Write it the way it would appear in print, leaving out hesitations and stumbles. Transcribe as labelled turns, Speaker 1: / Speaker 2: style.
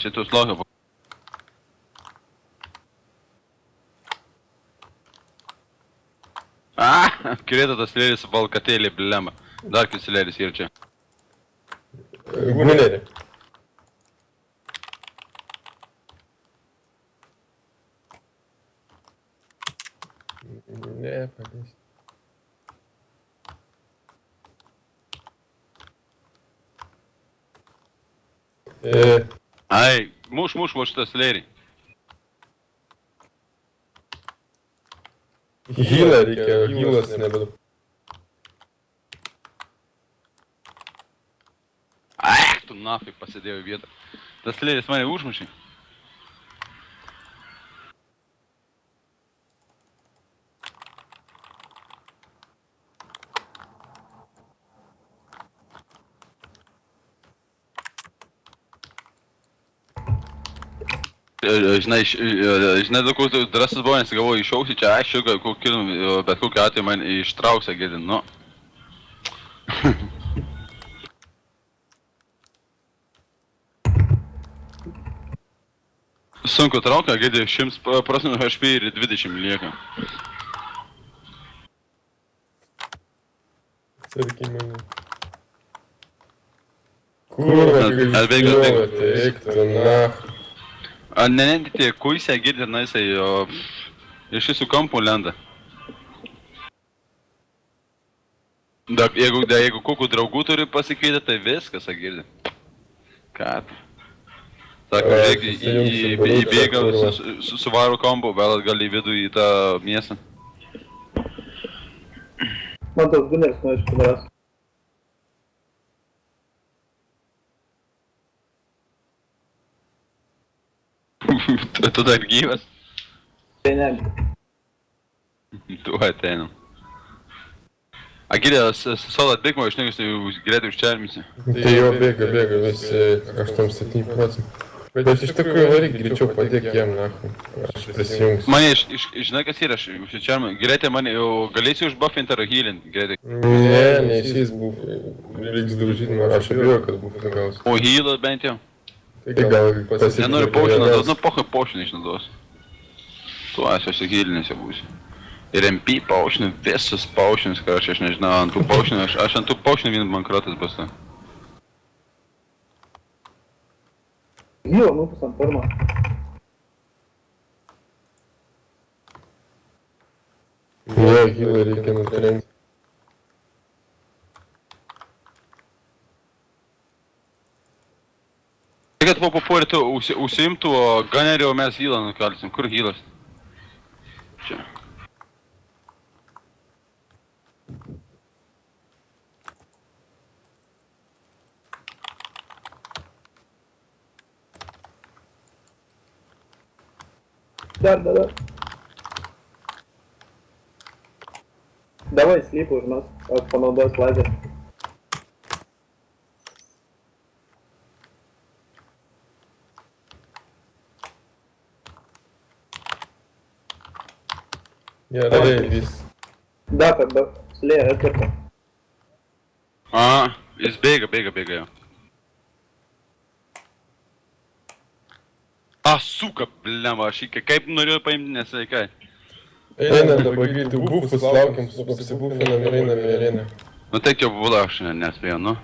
Speaker 1: čia tu slogą. Kirėta tas lėris su balkatėlį, blema. Dar kis lėris yra čia.
Speaker 2: Gulerį. Ne, padės.
Speaker 1: Ai, muš va šitas lėrį.
Speaker 2: Hylą reikia, hylas nebedu.
Speaker 1: Tu nafai pasidėjau į vietą. Tas lėris mane užmušė. Žinai, daug koks drąsus buvo, nes galvoju, išauksi čia, aš šiuo, bet kokiu atveju man ištrauksą gėdin, nu. Sunku traukia, gėdė 100% HP ir 20 lieka.
Speaker 2: Sarki mane. Kurva, kaip išpilova, tai eik tu nach.
Speaker 1: Ne, tie kuisė gėdė, na jisai iš visų kampų lenda. Jeigu kokių draugų turi pasikvietę, tai viskas, gėdė. Ką? Sako, žiūrėk, įbėga su varu kombo, vėl atgal į vidų į tą miestą.
Speaker 3: Man tas guneris nuo iš kudaras.
Speaker 1: Tu dar gyvas?
Speaker 3: Tai ne.
Speaker 1: Tu ateinam. Agilė, solo atbėgimo, aš negus, tai greitai užčermisi.
Speaker 2: Tai jau bėga, visi 87%. Bet iš tikrųjų varyk greičiau padėk jam, nahu. Aš prisijungsiu.
Speaker 1: Mane, žinai kas yra, aš užsičermiu. Greitai mane, jau galėsi užbuffinti ar healinti, greitai.
Speaker 2: Ne, išeis buffi. Reiks daužyti, aš abejoju, kad buffi gaus.
Speaker 1: O healą bent jau?
Speaker 2: Tai gal pasitikti.
Speaker 1: Nenoriu potioną duos, nu pohai potioną išnaudosiu. Tu aš healinęs jau būsiu. Ir MP potionų, visus potionus, ką aš nežinau, ant tų potionų, aš ant tų potionų vien bankrotas bus.
Speaker 3: Gyvo, nu, pusant pirmą.
Speaker 2: Jo, gilą reikia nutrenkti.
Speaker 1: Kad po papuolėtų užsiimtų ganerio, mes healą nukalsim. Kur healas? Čia.
Speaker 3: Dar. Давай слипу už нас, panaudos lazer.
Speaker 2: Gerai, vis.
Speaker 3: Da, slėja, atvirta.
Speaker 1: Jis bėga jau. Suka, blema, aš kaip norėjau paimti, nesveikai.
Speaker 2: Einam dabar greitai bufus, laukiam, apsibufinam ir einam į areną.
Speaker 1: Nu taip jau buvo, aš nespėjau, nu.